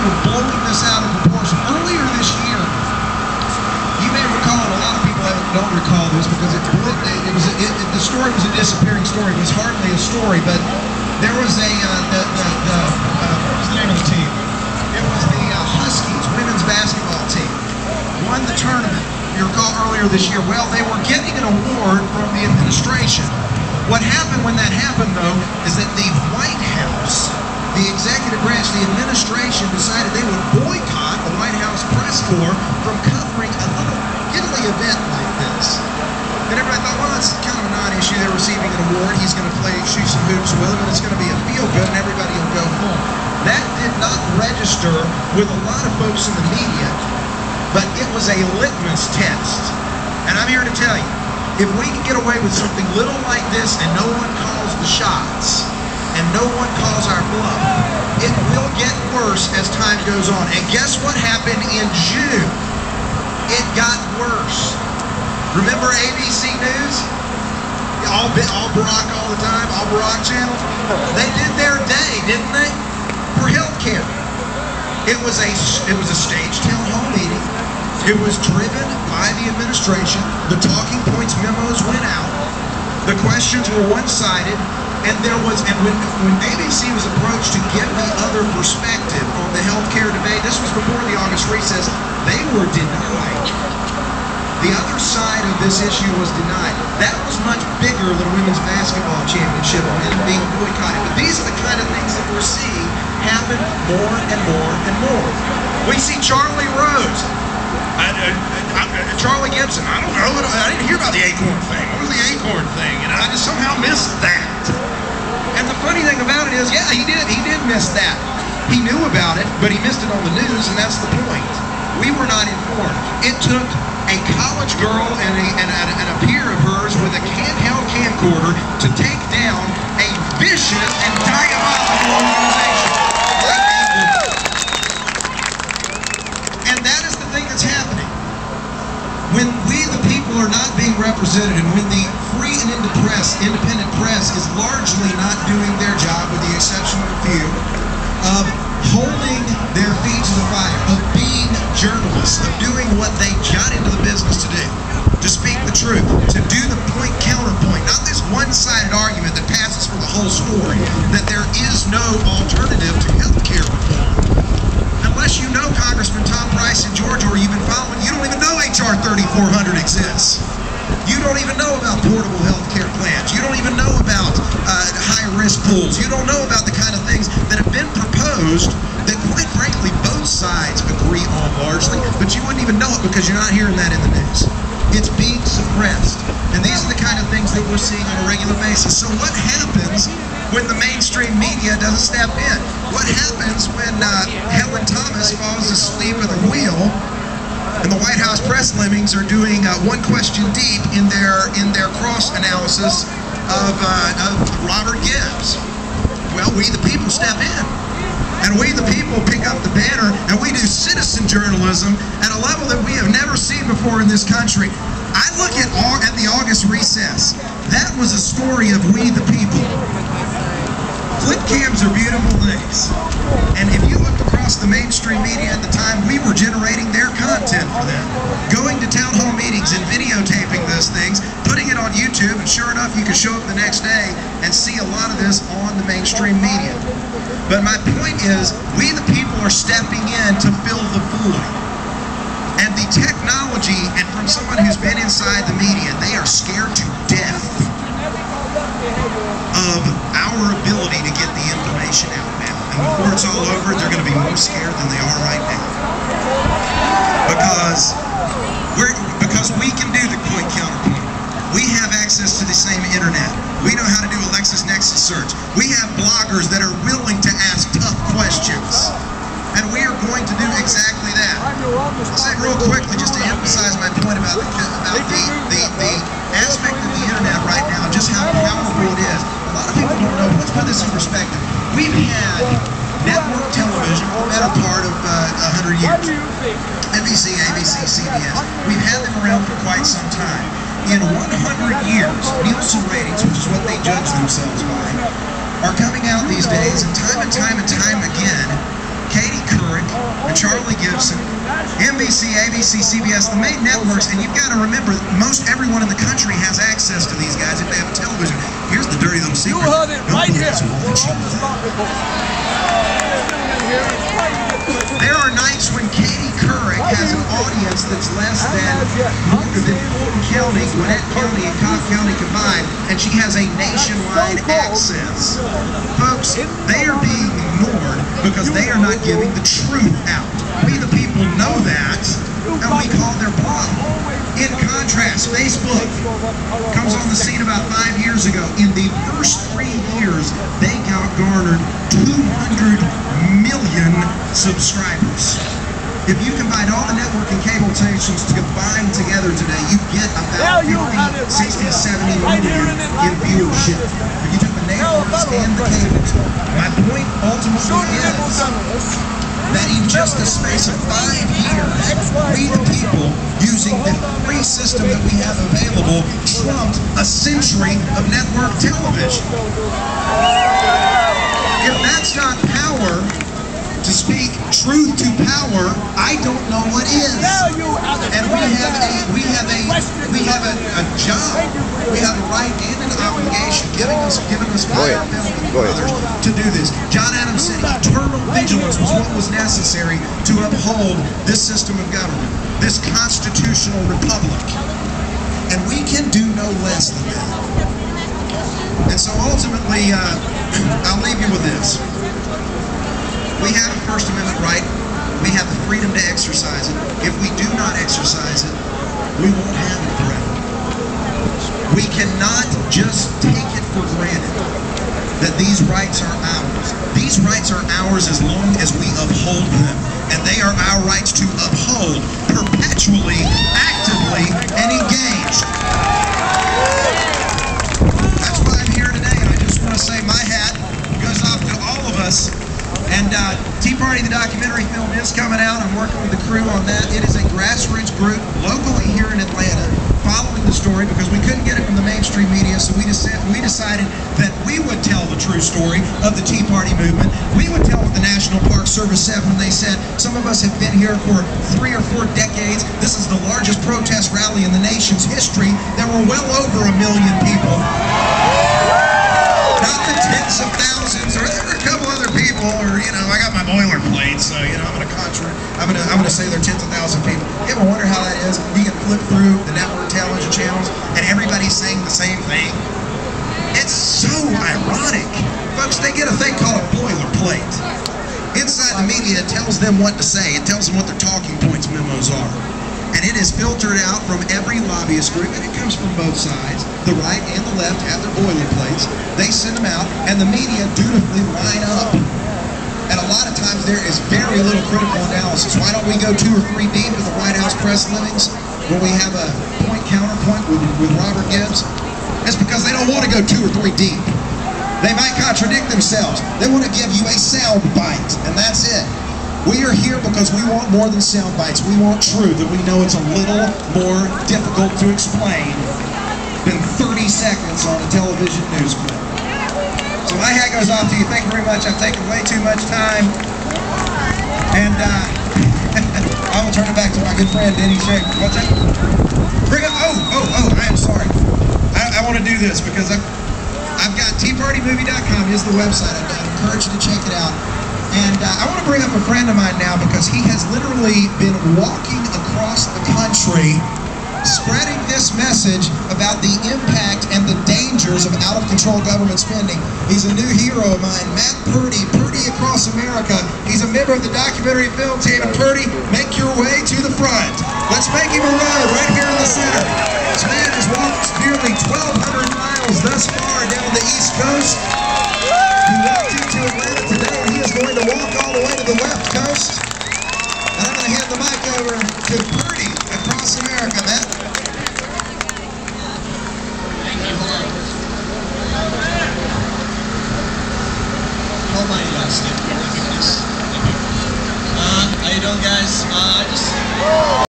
were blowing this out of proportion. Earlier this year, you may recall, and a lot of people don't recall this because the story was a disappearing story. It was hardly a story, but there was a, what was the name of the team? It was the Huskies women's basketball team. Won the tournament. You recall earlier this year. Well, they were getting an award from the administration. What happened when that happened, though, is that the White House, the executive branch, the administration decided they would boycott the White House press corps from covering a little Italy event like this. And everybody thought, well, it's kind of a non-issue. They're receiving an award. He's going to shoot some hoops with him, and it's going to be a feel-good, and everybody will go home. That did not register with a lot of folks in the media, but it was a litmus test. And I'm here to tell you, if we can get away with something little like this and no one calls the shots, and no one calls our bluff, it will get worse as time goes on. And guess what happened in June? It got worse. Remember ABC News? All Barack all the time, all Barack channel? They did their day, didn't they? For healthcare. It was a staged town hall meeting. It was driven by the administration. The talking points memos went out. The questions were one-sided. And when ABC was approached to give the other perspective on the healthcare debate, this was before the August recess, they were denied. The other side of this issue was denied. That was much bigger than women's basketball championship and being boycotted. But these are the kind of things that we're seeing happen more and more and more. We see Charlie Rose. Charlie Gibson, I don't know, I didn't hear about the Acorn thing. What was the Acorn thing? And I just somehow missed that. And the funny thing about it is, yeah, he did miss that. He knew about it, but he missed it on the news, and that's the point. We were not informed. It took a college girl and a peer of hers with a handheld camcorder to take down a vicious and diabolical organization. And that is the thing that's happening. When we, the people, are not being represented, and when the free and independent press is largely not doing their job, with the exception of a few, of holding their feet to the fire, of being journalists, of doing what they got into the business to do, to speak the truth, to do the point-counterpoint, not this one-sided argument that passes for the whole story, that there is no alternative to healthcare reform. Unless you know Congressman Tom Price in Georgia, or you've been following, you don't even know H.R. 3400 exists. You don't even know about portable health care plans. You don't even know about high-risk pools. You don't know about the kind of things that have been proposed that, quite frankly, both sides agree on largely, but you wouldn't even know it because you're not hearing that in the news. It's being suppressed. And these are the kind of things that we're seeing on a regular basis. So what happens when the mainstream media doesn't step in? What happens when Helen Thomas falls asleep at the wheel and the White House press lemmings are doing one question deep in their cross analysis of Robert Gibbs? Well, we the people step in. And we the people pick up the banner and we do citizen journalism at a level that we have never seen before in this country. I look at the August recess. That was a story of we the people. Flip cams are beautiful things. And if you looked across the mainstream media at the time, we were generating their content for them. Going to town hall meetings and videotaping those things, putting it on YouTube, and sure enough, you could show up the next day and see a lot of this on the mainstream media. But my point is, we the people are stepping in to fill the void. And the technology, and from someone who's been inside the media, they are scared to death of our ability to get the information out now. And before it's all over, they're going to be more scared than they are right now. Because we can do the point counterpoint. We have access to the same internet. We know how to do a LexisNexis search. We have bloggers that are willing to ask tough questions. And we are going to do exactly that. I'll say real quickly, just to emphasize my point about the aspect of the internet right now, just how powerful it is. A lot of people don't know. Let's put this in perspective. We've had network television for the better part of 100 years. NBC, ABC, CBS. We've had them around for quite some time. In 100 years, Nielsen ratings, which is what they judge themselves by, are coming out these days, and time again, Katie Couric and Charlie Gibson, NBC, ABC, CBS, the main networks, and you've got to remember, most everyone in the country has access to these guys if they have a television. Here's the dirty little secret. You heard it right here. There are nights when Katie Couric has an audience that's less than Fulton County, Gwinnett County, and Cobb County combined, and she has a nationwide access. Folks, they are being ignored because they are not giving the truth out. We the people know that, and we call their bluff. In contrast, Facebook comes on the scene about 5 years ago. In the first 3 years, they garnered 200 million subscribers. If you combine all the network and cable stations combined together today, you get about 50, 60, 70 million in viewership. If you took the networks and the cables, my point ultimately is that in just the space of 5 years, we the people, using the free system that we have available, trumped a century of network television. If that's not power, to speak truth to power, I don't know what is. And we have a job, we have a right and an obligation given us by our fellow brothers to do this. John Adams said eternal vigilance was what was necessary to uphold this system of government, this constitutional republic. And we can do no less than that. And so ultimately, I'll leave you with this. We have a First Amendment right. We have the freedom to exercise it. If we do not exercise it, we won't have it forever. We cannot just take it for granted that these rights are ours. These rights are ours as long as we uphold them. And they are our rights to uphold perpetually, actively, and engaged. That's why I'm here today. And I just want to say my hat goes off to all of us. And Tea Party, the documentary film, is coming out. I'm working with the crew on that. It is a grassroots group locally here in Atlanta following the story because we couldn't get it from the mainstream media, so we decided that we would tell the true story of the Tea Party movement. We would tell what the National Park Service said when they said, some of us have been here for 3 or 4 decades. This is the largest protest rally in the nation's history. There were well over 1 million people. Not the tens of thousands, or there were a couple other people, or I got my boilerplate, so I'm gonna say there are tens of thousands of people. You ever wonder how that is? You can flip through the network television channels, and everybody's saying the same thing. It's so ironic, folks. They get a thing called a boilerplate. Inside the media, it tells them what to say. It tells them what their talking points memos are. And it is filtered out from every lobbyist group, and it comes from both sides. The right and the left have their boilerplates. They send them out, and the media dutifully line up. And a lot of times there is very little critical analysis. Why don't we go 2 or 3 deep with the White House press clippings when we have a point-counterpoint with Robert Gibbs? It's because they don't want to go 2 or 3 deep. They might contradict themselves. They want to give you a sound bite, and that's it. We are here because we want more than sound bites. We want truth, and we know it's a little more difficult to explain than 30 seconds on a television news clip. So my hat goes off to you. Thank you very much. I've taken way too much time. And I will turn it back to my good friend, Denny Schaefer. What's that? Bring up, I am sorry. I want to do this because I've got teapartymovie.com is the website. I encourage you to check it out. And I want to bring up a friend of mine now because he has literally been walking across the country spreading this message about the impact and the dangers of out-of-control government spending. He's a new hero of mine, Matt Purdy, Purdy Across America. He's a member of the documentary film team. And Purdy, make your way to the front. Let's make him a road right here in the center. This man has walked nearly 1,200 miles thus far down the East Coast. He walked into Atlanta today, and he is going to walk all the way to the left coast. And I'm going to hand the mic over to Purdy Across America, Matt.